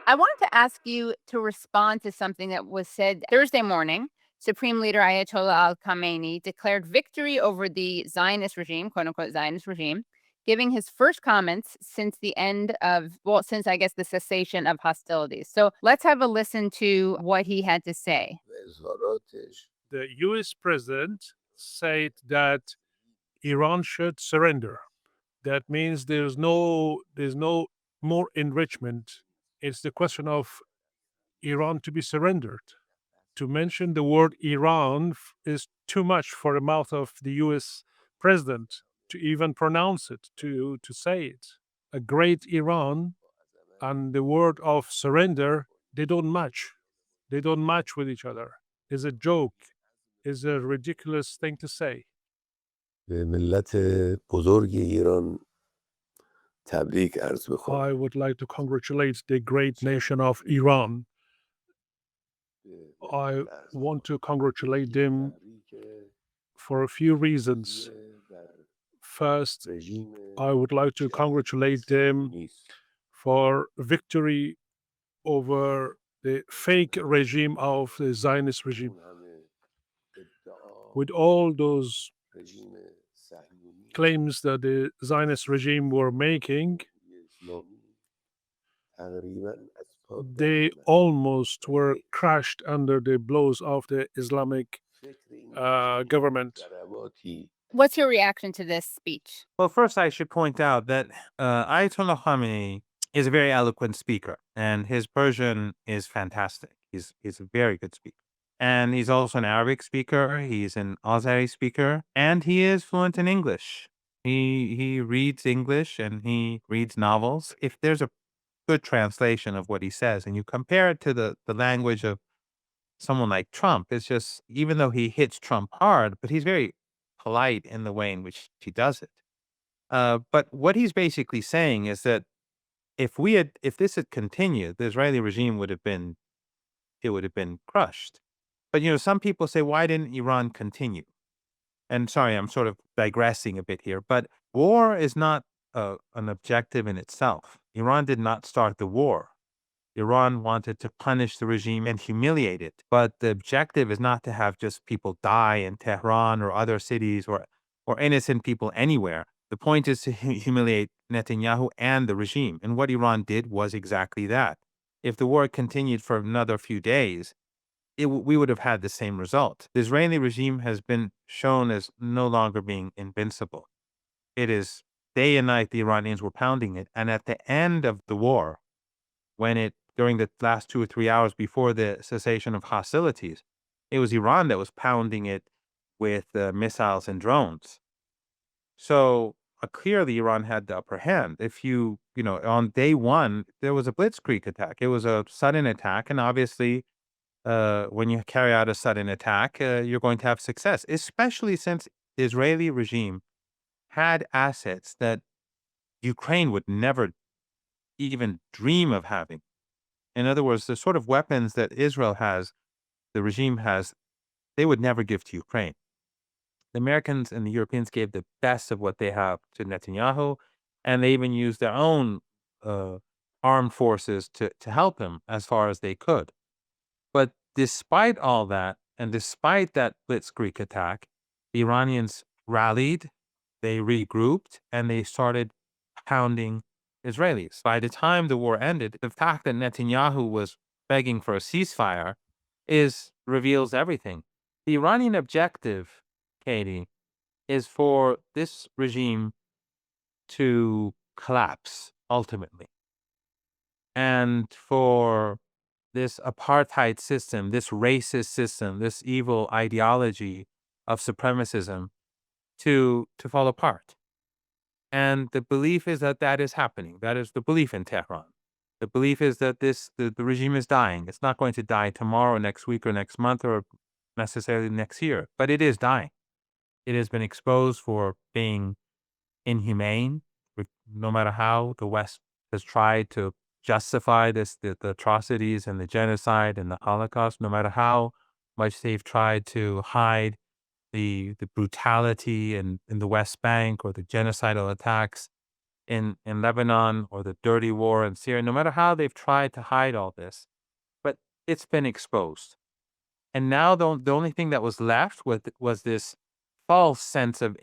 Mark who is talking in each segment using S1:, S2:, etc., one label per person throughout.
S1: I wanted to ask you to respond to something that was said Thursday morning. Supreme Leader Ayatollah Al Khamenei declared victory over the Zionist regime, quote unquote Zionist regime, giving his first comments since the end of, well, since I guess the cessation of hostilities. So let's have a listen to what he had to say.
S2: The US president said that Iran should surrender. That means there's no more enrichment. It's the question of Iran to be surrendered. To mention the word Iran is too much for the mouth of the US president to even pronounce it, to say it. A great Iran and the word of surrender, they don't match. They don't match with each other. It's a joke. It's a ridiculous thing to say.
S3: به ملت بزرگ ایران تبریک عرض بکنم.
S2: I would like to congratulate the great nation of Iran. I want to congratulate them for a few reasons. First, I would like to congratulate them for victory over the fake regime of the Zionist regime. With all those claims that the Zionist regime were making, they almost were crushed under the blows of the Islamic government.
S1: What's your reaction to this speech?
S4: Well, first, I should point out that Ayatollah Khamenei is a very eloquent speaker, and his Persian is fantastic. He's a very good speaker. And he's also an Arabic speaker, he's an Azeri speaker, and he is fluent in English. He reads English and he reads novels. If there's a good translation of what he says, and you compare it to the language of someone like Trump, it's just, even though he hits Trump hard, but he's very polite in the way in which he does it. But what he's basically saying is that if this had continued, the Israeli regime would have been crushed. But some people say, why didn't Iran continue? And sorry, I'm sort of digressing a bit here, but war is not an objective in itself. Iran did not start the war. Iran wanted to punish the regime and humiliate it. But the objective is not to have just people die in Tehran or other cities or innocent people anywhere. The point is to humiliate Netanyahu and the regime. And what Iran did was exactly that. If the war continued for another few days, we would have had the same result. The Israeli regime has been shown as no longer being invincible. It is day and night the Iranians were pounding it. And at the end of the war, during the last 2 or 3 hours before the cessation of hostilities, it was Iran that was pounding it with missiles and drones. So clearly Iran had the upper hand. If on day one, there was a blitzkrieg attack. It was a sudden attack. And obviously, when you carry out a sudden attack, you're going to have success, especially since the Israeli regime had assets that Ukraine would never even dream of having. In other words, the sort of weapons that Israel has, the regime has, they would never give to Ukraine. The Americans and the Europeans gave the best of what they have to Netanyahu, and they even used their own armed forces to help him as far as they could. But despite all that, and despite that blitzkrieg attack, the Iranians rallied, they regrouped, and they started pounding Israelis. By the time the war ended, the fact that Netanyahu was begging for a ceasefire reveals everything. The Iranian objective, Katie, is for this regime to collapse ultimately. And for this apartheid system, this racist system, this evil ideology of supremacism to fall apart. And the belief is that is happening. That is the belief in Tehran. The belief is that the regime is dying. It's not going to die tomorrow, next week, or next month, or necessarily next year, but it is dying. It has been exposed for being inhumane, no matter how the West has tried to justify the atrocities and the genocide and the Holocaust, no matter how much they've tried to hide the brutality in the West Bank or the genocidal attacks in Lebanon or the dirty war in Syria, no matter how they've tried to hide all this, but it's been exposed. And now the only thing that was left was this false sense of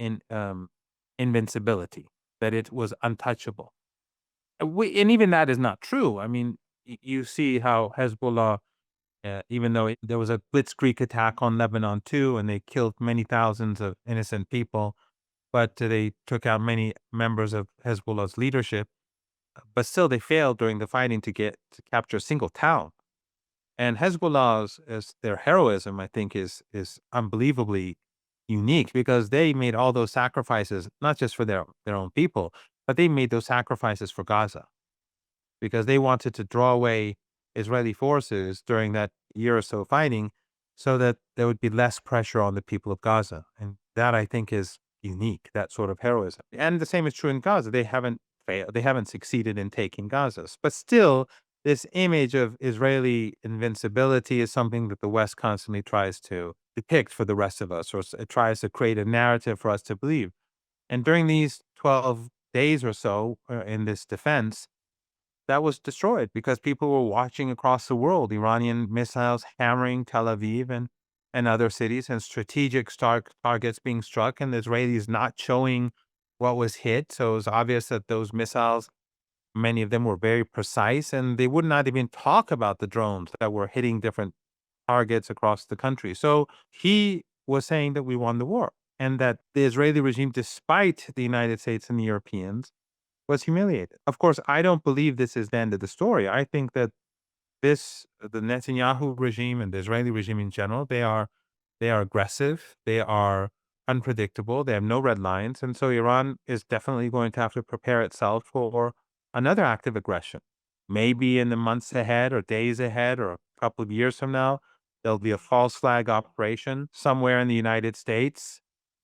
S4: invincibility, that it was untouchable. And even that is not true. I mean, you see how Hezbollah, even though there was a blitzkrieg attack on Lebanon too, and they killed many thousands of innocent people, but they took out many members of Hezbollah's leadership. But still, they failed during the fighting to capture a single town. And Hezbollah's their heroism, I think, is unbelievably unique because they made all those sacrifices, not just for their own people, but they made those sacrifices for Gaza because they wanted to draw away Israeli forces during that year or so fighting so that there would be less pressure on the people of Gaza. And that, I think, is unique, that sort of heroism. And the same is true in Gaza. They haven't failed. They haven't succeeded in taking Gaza. But still, this image of Israeli invincibility is something that the West constantly tries to depict for the rest of us, or it tries to create a narrative for us to believe. And during these 12 days or so in this defense, that was destroyed because people were watching across the world, Iranian missiles hammering Tel Aviv and other cities, and strategic targets being struck, and the Israelis not showing what was hit. So it was obvious that those missiles, many of them were very precise, and they would not even talk about the drones that were hitting different targets across the country. So he was saying that we won the war and that the Israeli regime, despite the United States and the Europeans, was humiliated. Of course, I don't believe this is the end of the story. I think that the Netanyahu regime and the Israeli regime in general, they are aggressive, they are unpredictable, they have no red lines, and so Iran is definitely going to have to prepare itself for another act of aggression. Maybe in the months ahead or days ahead or a couple of years from now, there'll be a false flag operation somewhere in the United States.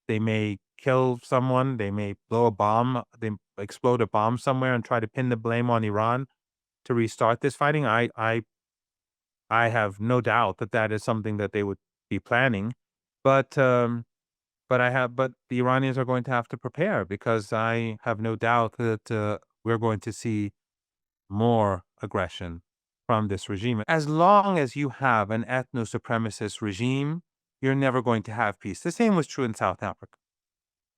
S4: They may kill someone, they may blow a bomb, they explode a bomb somewhere and try to pin the blame on Iran to restart this fighting. I have no doubt that that is something that they would be planning, but but the Iranians are going to have to prepare because I have no doubt that we're going to see more aggression from this regime. As long as you have an ethno-supremacist regime, you're never going to have peace. The same was true in South Africa.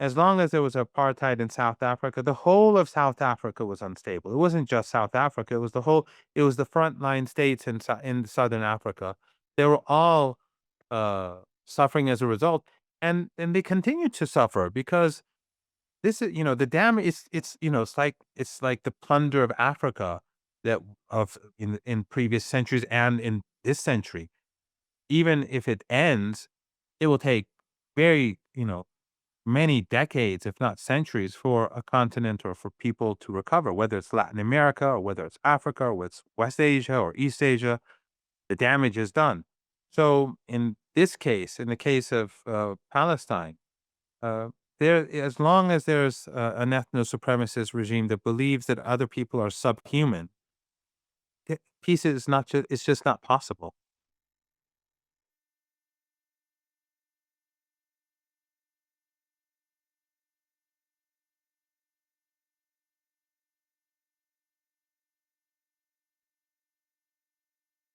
S4: As long as there was apartheid in South Africa, the whole of South Africa was unstable. It wasn't just South Africa. It was the frontline states in Southern Africa. They were all suffering as a result. And they continue to suffer because this is, the damage, it's like the plunder of Africa that in previous centuries and in this century. Even if it ends, it will take very, many decades, if not centuries, for a continent or for people to recover, whether it's Latin America or whether it's Africa or it's West Asia or East Asia, the damage is done. So in this case, in the case of Palestine, as long as there's an ethno-supremacist regime that believes that other people are subhuman, peace is it's just not possible.